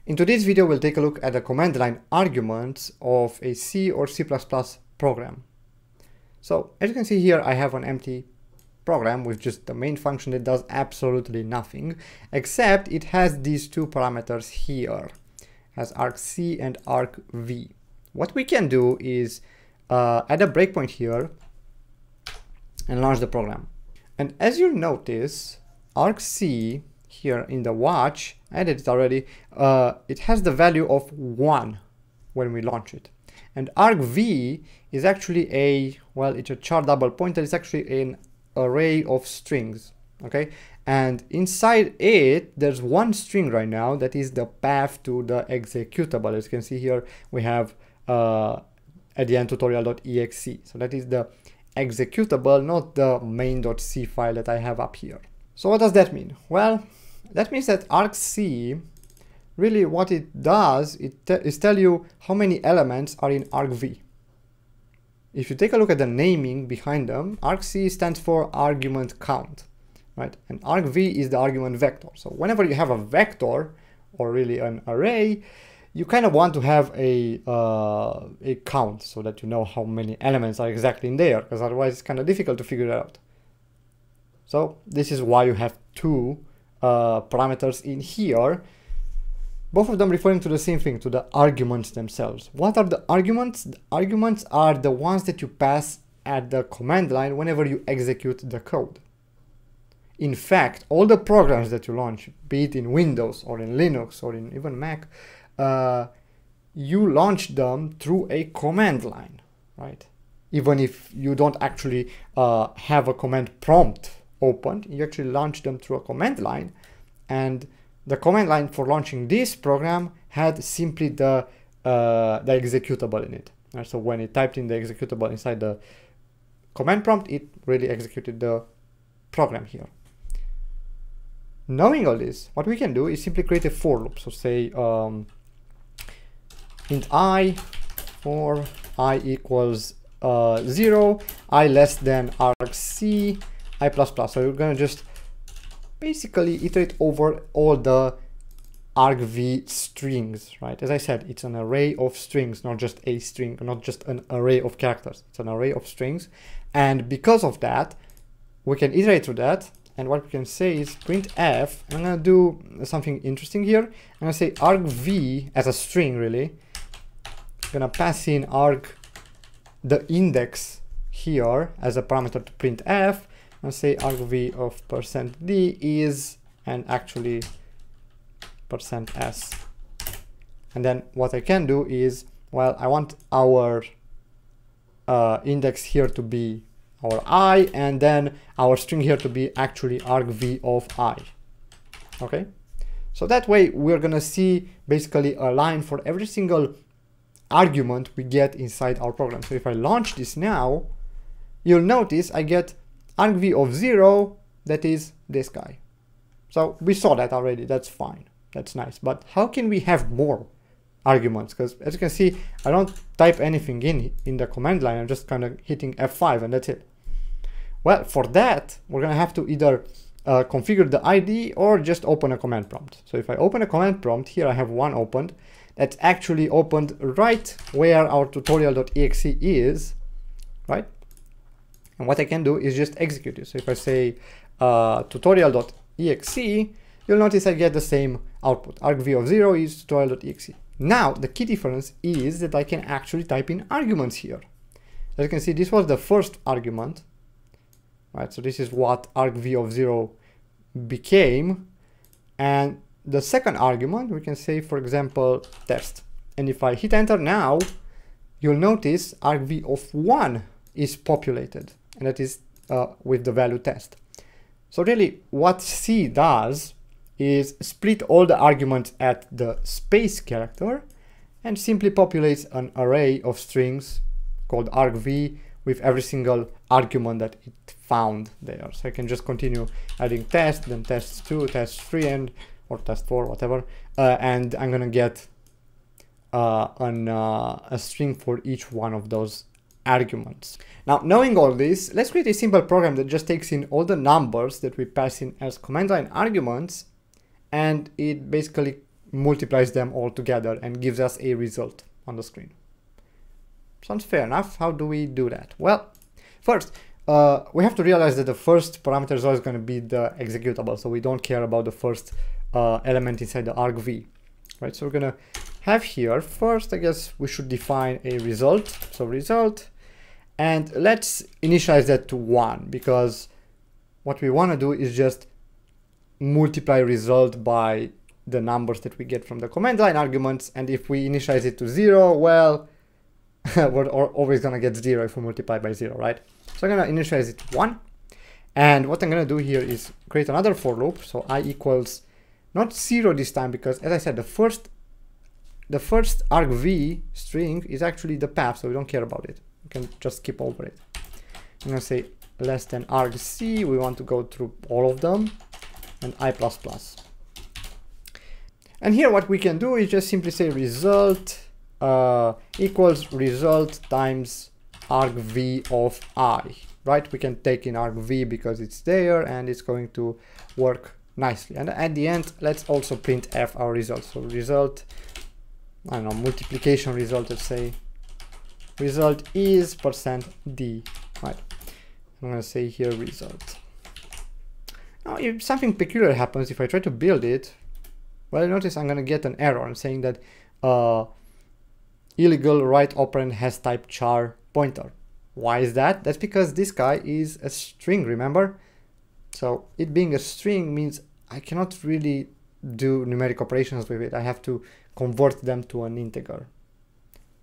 In today's video, we'll take a look at the command line arguments of a C or C++ program. So as you can see here, I have an empty program with just the main function that does absolutely nothing, except it has these two parameters here, has argc and argv. What we can do is add a breakpoint here and launch the program. And as you'll notice, argc here in the watch, I added it already, it has the value of 1 when we launch it. And argv is actually it's a char double pointer. It's actually an array of strings, okay? And inside it, there's one string right now that is the path to the executable. As you can see here, we have at the end tutorial.exe. So that is the executable, not the main.c file that I have up here. So what does that mean? Well, that means that argc, really what it does is tell you how many elements are in argv. If you take a look at the naming behind them, argc stands for argument count, right? And argv is the argument vector. So whenever you have a vector, or really an array, you kind of want to have a count so that you know how many elements are exactly in there, because otherwise it's kind of difficult to figure it out. So this is why you have two parameters in here, both of them referring to the same thing, to the arguments themselves. What are the arguments? The arguments are the ones that you pass at the command line whenever you execute the code. In fact, all the programs that you launch, be it in Windows or in Linux or in even Mac, you launch them through a command line, right? Even if you don't actually have a command prompt opened, you actually launch them through a command line, and the command line for launching this program had simply the executable in it. Right? So when it typed in the executable inside the command prompt, it really executed the program here. Knowing all this, what we can do is simply create a for loop. So say int I for I equals 0, I less than argc, I++. So you're gonna just basically iterate over all the argv strings, right? As I said, it's an array of strings, not just a string, not just an array of characters. It's an array of strings. And because of that, we can iterate through that. And what we can say is printf, and I'm gonna do something interesting here. I'm gonna say argv as a string, really. I'm gonna pass in the index here as a parameter to printf. And say argv of %d is, and actually %s. And then what I can do is, well, I want our index here to be our I, and then our string here to be actually argv of I. Okay? So that way we're gonna see basically a line for every single argument we get inside our program. So if I launch this now, you'll notice I get argv of 0, that is this guy. So we saw that already, that's fine, that's nice. But how can we have more arguments? Because as you can see, I don't type anything in the command line, I'm just kind of hitting F5 and that's it. Well, for that, we're gonna have to either configure the ID or just open a command prompt. So if I open a command prompt, here I have one opened, that's actually opened right where our tutorial.exe is, right? And what I can do is just execute it. So if I say tutorial.exe, you'll notice I get the same output. argv of 0 is tutorial.exe. Now, the key difference is that I can actually type in arguments here. As you can see, this was the first argument, right? So this is what argv of 0 became. And the second argument, we can say, for example, test. And if I hit enter now, you'll notice argv of 1 is populated. And that is with the value test. So really what C does is split all the arguments at the space character and simply populates an array of strings called argv with every single argument that it found there. So I can just continue adding test, then test2, test3, and or test4, whatever, and I'm gonna get a string for each one of those arguments. Now, knowing all this, let's create a simple program that just takes in all the numbers that we pass in as command line arguments, and it basically multiplies them all together and gives us a result on the screen. Sounds fair enough. How do we do that? Well, first, we have to realize that the first parameter is always going to be the executable, so we don't care about the first element inside the argv, right? So we're going to have here, first, I guess we should define a result, so result, and let's initialize that to 1, because what we want to do is just multiply result by the numbers that we get from the command line arguments, and if we initialize it to 0, well, we're always going to get 0 if we multiply by 0, right? So I'm going to initialize it to 1, and what I'm going to do here is create another for loop, so I equals not 0 this time, because as I said, the first argv string is actually the path, so we don't care about it. We can just skip over it. I'm going to say less than argc, we want to go through all of them, and I++. And here what we can do is just simply say result equals result times argv of I, right? We can take in argv because it's there and it's going to work nicely. And at the end, let's also printf our result. So result, I don't know, multiplication result, let's say result is %d, right? I'm going to say here result. Now, if something peculiar happens, if I try to build it, well, notice I'm going to get an error. I'm saying that illegal right operand has type char pointer. Why is that? That's because this guy is a string, remember? So it being a string means I cannot really do numeric operations with it. I have to convert them to an integer.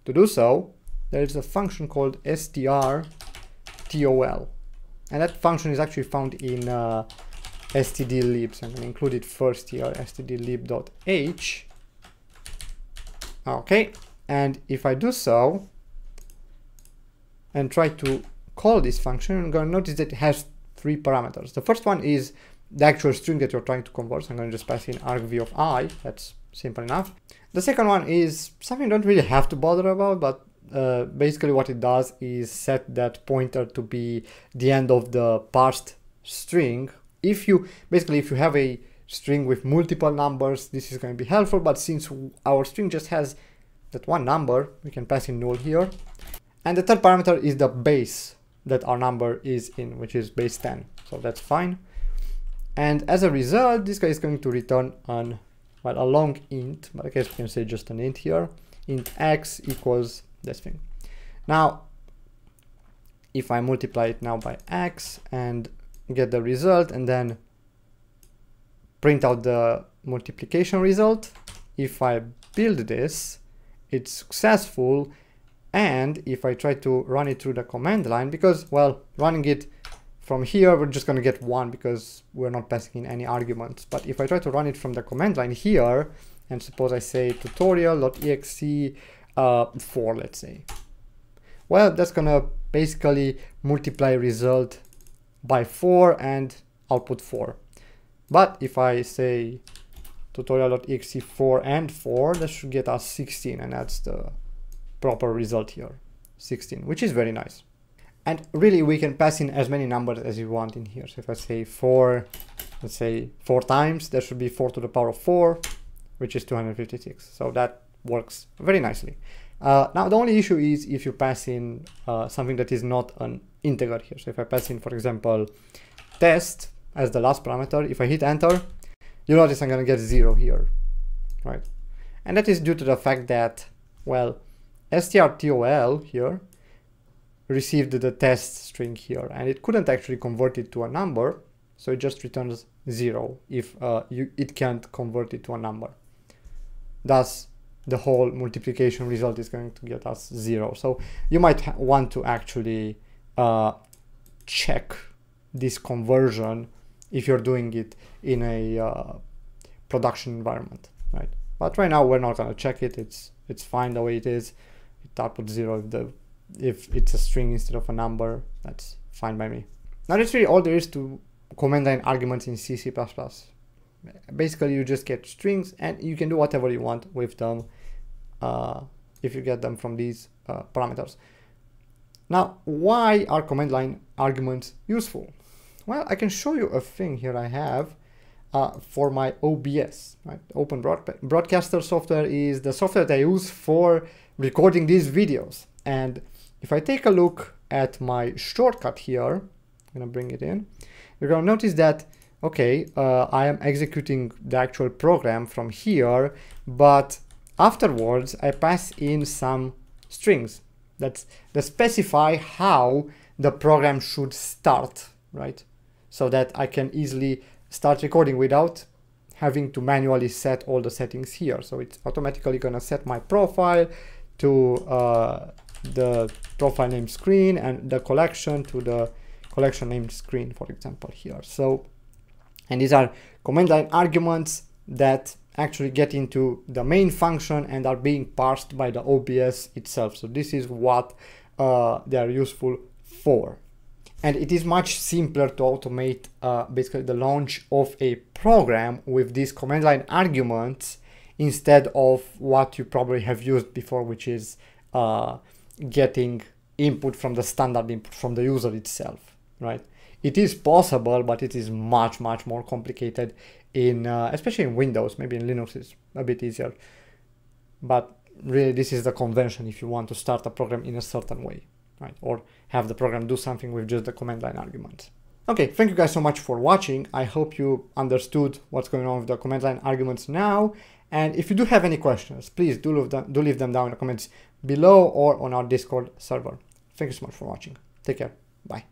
To do so, there is a function called strtol, and that function is actually found in stdlib. So I'm going to include it first here, stdlib.h. Okay, and if I do so and try to call this function, I'm going to notice that it has 3 parameters. The first one is the actual string that you're trying to convert. So I'm going to just pass in argv of I. That's simple enough. The second one is something you don't really have to bother about, but basically what it does is set that pointer to be the end of the parsed string. If you have a string with multiple numbers, this is going to be helpful, but since our string just has that one number, we can pass in null here. And the third parameter is the base that our number is in, which is base 10. So that's fine. And as a result, this guy is going to return a long int, but I guess we can say just an int here. Int x equals this thing. Now, if I multiply it now by x and get the result and then print out the multiplication result, if I build this, it's successful. And if I try to run it through the command line, because, well, running it from here, we're just going to get 1 because we're not passing in any arguments. But if I try to run it from the command line here, and suppose I say tutorial.exe 4, let's say, well, that's going to basically multiply result by 4 and output 4. But if I say tutorial.exe 4 and 4, that should get us 16, and that's the proper result here, 16, which is very nice. And really, we can pass in as many numbers as you want in here. So if I say 4, let's say 4 times, that should be 4 to the power of 4, which is 256. So that works very nicely. Now, the only issue is if you pass in something that is not an integer here. So if I pass in, for example, test as the last parameter, if I hit enter, you notice I'm going to get 0 here, right? And that is due to the fact that, well, strtol here received the test string here, and it couldn't actually convert it to a number, so it just returns 0 if it can't convert it to a number. Thus, the whole multiplication result is going to get us 0. So you might want to actually check this conversion if you're doing it in a production environment, right? But right now we're not going to check it. It's fine the way it is. It outputs 0 if it's a string instead of a number. That's fine by me. Now that's really all there is to command line arguments in C++. Basically, you just get strings and you can do whatever you want with them if you get them from these parameters. Now, why are command line arguments useful? Well, I can show you a thing here I have. for my OBS, right? Open Broadcaster software is the software that I use for recording these videos. And if I take a look at my shortcut here, I'm gonna bring it in, you're gonna notice that, okay, I am executing the actual program from here, but afterwards I pass in some strings that specify how the program should start, right? So that I can easily start recording without having to manually set all the settings here. So it's automatically gonna set my profile to the profile name screen and the collection to the collection name screen, for example, here. So, and these are command line arguments that actually get into the main function and are being parsed by the OBS itself. So this is what they are useful for. And it is much simpler to automate basically the launch of a program with these command line arguments instead of what you probably have used before, which is getting input from the standard input from the user itself, right? It is possible, but it is much more complicated in, especially in Windows. Maybe in Linux it's a bit easier. But really, this is the convention if you want to start a program in a certain way, right? Or have the program do something with just the command line arguments. Okay, thank you guys so much for watching. I hope you understood what's going on with the command line arguments now. And if you do have any questions, please do leave them down in the comments below or on our Discord server. Thank you so much for watching. Take care. Bye.